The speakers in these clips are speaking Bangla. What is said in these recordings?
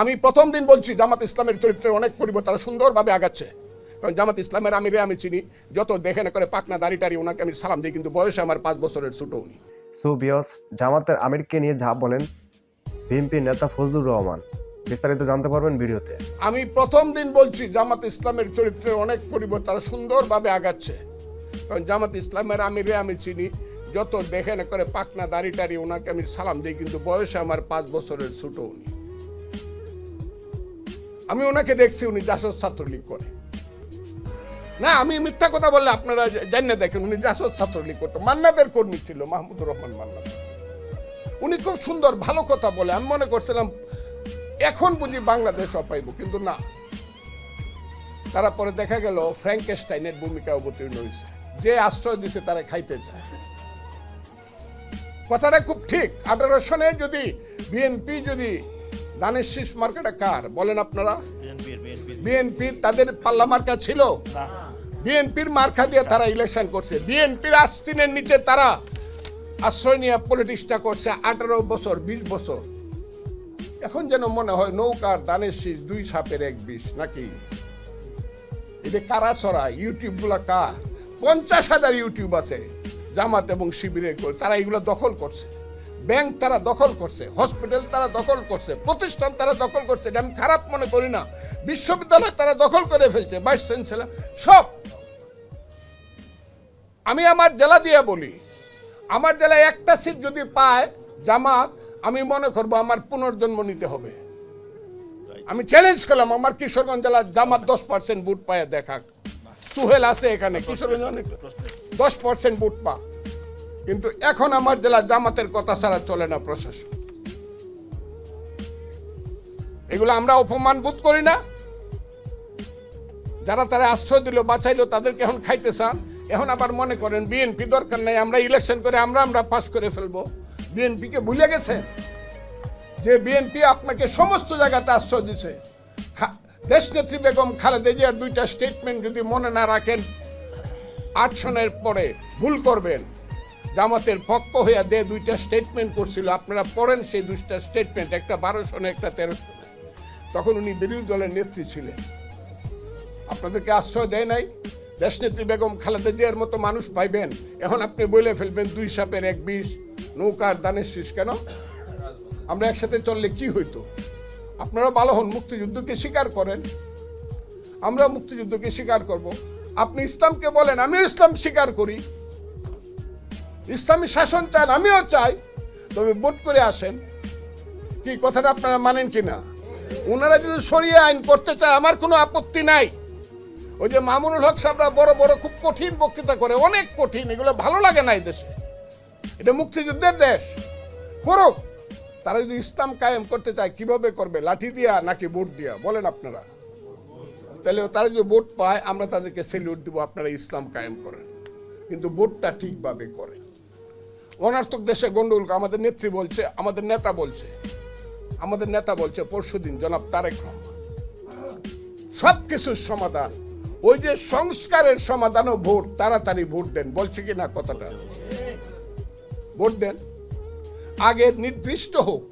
আমি প্রথম দিন বলছি জামাত ইসলামের চরিত্রে অনেক পরিবর্তন, তারা সুন্দরভাবে আগাচ্ছে। কারণ জামাত ইসলামের আমিরে আমি চিনি, যত দেখে না করে পাকনা দাড়ি টাড়ি ওনাকে আমি সালাম দিই, কিন্তু বয়সে আমার 5 বছরের ছোট উনি। সো ভিউয়ার্স, জামাতের আমিরকে নিয়ে যা বলেন বিএনপি নেতা ফজলুর রহমান, বিস্তারিত জানতে পারবেন ভিডিওতে। আমি প্রথম দিন বলছি জামাত ইসলামের চরিত্রে অনেক পরিবর্তন, তারা সুন্দরভাবে আগাচ্ছে। কারণ জামাত ইসলামের আমিরে আমি চিনি, যত দেখে না করে পাকনা দাড়ি টাড়ি ওনাকে আমি সালাম দিই, কিন্তু বয়সে আমার 5 বছরের ছোট উনি। আমি ওনাকে দেখছি উনি জাসদ ছাত্রলীগ করে না, আমি মিথ্যা কথা বললে আপনারা জানেন, দেখেন উনি জাসদ ছাত্রলীগ করতো, মান্নাদের কর্মী ছিল, মাহমুদুর রহমান মান্নাদ। উনি খুব সুন্দর ভালো কথা বলে, আমি মনে করছিলাম এখন বুঝি বাংলাদেশ অপাইব, কিন্তু না। তারা পরে দেখা গেল ফ্র্যাঙ্কেস্টাইনের ভূমিকা অবতীর্ণ হয়েছে, যে আশ্রয় দিছে তারা খাইতে চায়। কথাটা খুব ঠিক। 18 সনে যদি বিএনপি যদি দানের শীষ মার্কাটা কার বলেন আপনারা? বিএনপির তাদের পাল্লা মার্কা ছিল, বিএনপির মার্কা দিয়ে তারা ইলেকশন করছে, বিএনপির আস্তিনের নিচে তারা আশ্রয় নিয়ে পলিটিক্সটা করছে 18 বছর 20 বছর। এখন যেন মনে হয় নৌকার দানের শীষ 2 সাপের 1 বিষ নাকি। এটা কারা ছড়া ইউটিউব গুলা কার? 50,000 ইউটিউব আছে জামাত এবং শিবিরের, তারা এগুলো দখল করছে। ব্যাংক তারা দখল করছে, হসপিটাল তারা দখল করছে, প্রতিষ্ঠান তারা দখল করছে। এটা আমি খারাপ মনে করি না। বিশ্ববিদ্যালয় তারা দখল করে ফেলছে, ভাইস চ্যান্সেলর সব। আমি আমার জেলা দিয়ে বলি, আমার জেলায় একটা সিট যদি পায় জামাত, আমি মনে করবো আমার পুনর্জন্ম নিতে হবে। আমি চ্যালেঞ্জ করলাম, আমার কিশোরগঞ্জ জেলা জামাত 10% ভোট পায় দেখাক। সুহেল আছে এখানে, কিশোরগঞ্জ 10% ভোট পা। কিন্তু এখন আমার জেলা জামাতের কথা ছাড়া চলে না প্রশাসন। এগুলো আমরা অপমান বোধ করি না? যারা তারা আশ্রয় দিল বাঁচাইলো তাদেরকে এখন খাইতে চান। এখন আবার মনে করেন বিএনপি দরকার নাই, আমরা ইলেকশন করে আমরা পাস করে ফেলবো। বিএনপিকে ভুলে গেছেন যে বিএনপি আপনাকে সমস্ত জায়গাতে আশ্রয় দিছে। দেশনেত্রী বেগম খালেদা জিয়ার 2টা স্টেটমেন্ট যদি মনে না রাখেন, 8 সনের পরে ভুল করবেন। জামাতের পক্ষ হইয়া 2টা স্টেটমেন্ট করছিল, আপনারা পড়েন সেই 2টা স্টেটমেন্ট, একটা 12 সনে একটা 13 সনে। তখন উনি বিরোধী দলের নেত্রী ছিলেন, আপনাদেরকে আশ্রয় দেয় নাই। দেশনেত্রী বেগম খালেদা জিয়ার মতো মানুষ পাইবেন, এখন আপনি বলে ফেলবেন 2 সাপের 1 বিষ, নৌকার দানের শীষ। কেন? আমরা একসাথে চললে কি হইতো? আপনারা ভালো হন, মুক্তিযুদ্ধকে স্বীকার করেন, আমরা মুক্তিযুদ্ধকে স্বীকার করব। আপনি ইসলামকে বলেন, আমিও ইসলাম স্বীকার করি, ইসলামী শাসন চান, আমিও চাই, তবে ভোট করে আসেন। কি কথাটা আপনারা মানেন কিনা? ওনারা যদি শরিয়া আইন করতে চায় আমার কোনো আপত্তি নাই। ওই যে মামুনুল হক সাহেবরা বড় বড় খুব কঠিন বক্তৃতা করে, অনেক কঠিন, এগুলো ভালো লাগে না এই দেশে। এটা মুক্তিযুদ্ধের দেশ, করুক। তারা যদি ইসলাম কায়েম করতে চায় কিভাবে করবে? লাঠি দিয়া নাকি ভোট দিয়া? বলেন আপনারা। তাহলে তারা যদি ভোট পায় আমরা তাদেরকে সেলিউট দিব, আপনারা ইসলাম কায়েম করেন, কিন্তু ভোটটা ঠিকভাবে করেন। অনার্থক দেশে গন্ডগোল। আমাদের নেত্রী বলছে, আমাদের নেতা বলছে পরশুদিন জনাব তারেক রহমান, সবকিছুর সমাধান ওই যে সংস্কারের সমাধানও ভোট, তাড়াতাড়ি ভোট দেন। বলছে কি না কথাটা? ভোট দেন, আগে নির্দিষ্ট হোক,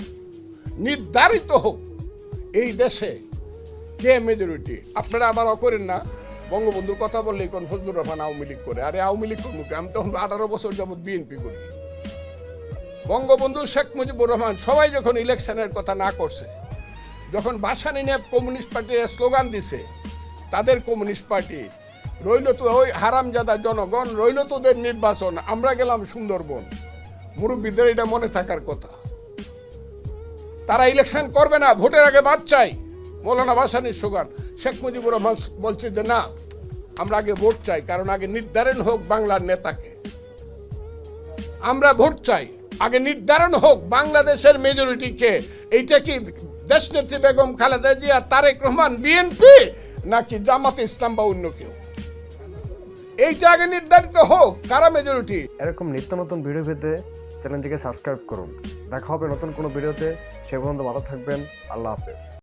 নির্ধারিত হোক এই দেশে কে মেজরিটি। আপনারা আবার অকরেন না, বঙ্গবন্ধুর কথা বললেই কোন ফজলুর রহমান আওয়ামী লীগ করে। আরে আওয়ামী লীগ করবো, আমি তখন 18 বছর যাবৎ বিএনপি করি। বঙ্গবন্ধু শেখ মুজিবুর রহমান সবাই যখন ইলেকশনের কথা না করছে, যখন ভাসানী নিয়ে কমিউনিস্ট পার্টির স্লোগান দিছে, তাদের কমিউনিস্ট পার্টি রইল তো ওই হারামজাদা জনগণ, রইল তোদের নির্বাচন, আমরা গেলাম সুন্দরবন। মুরব্বীদের এটা মনে থাকার কথা। তারা ইলেকশন করবে না, ভোটের আগে বাদ চাই। মৌলানা ভাসানীর স্লোগান। শেখ মুজিবুর রহমান বলছে যে না, আমরা আগে ভোট চাই, কারণ আগে নির্ধারণ হোক বাংলার নেতাকে। আমরা ভোট চাই, আগে নির্ধারণ হোক বাংলাদেশের মেজরিটি কে। এইটা কি দেশনেত্রী বেগম খালেদা জিয়া, তারেক রহমান, বিএনপি, নাকি জামাতে ইসলাম বা অন্য কেউ? এইটা আগে নির্ধারিত হোক কারা মেজরিটি। এরকম নিত্য নতুন ভিডিও পেতে চ্যানেলটিকে সাবস্ক্রাইব করুন। দেখা হবে নতুন কোনো ভিডিওতে। সে পর্যন্ত ভালো থাকবেন। আল্লাহ হাফেজ।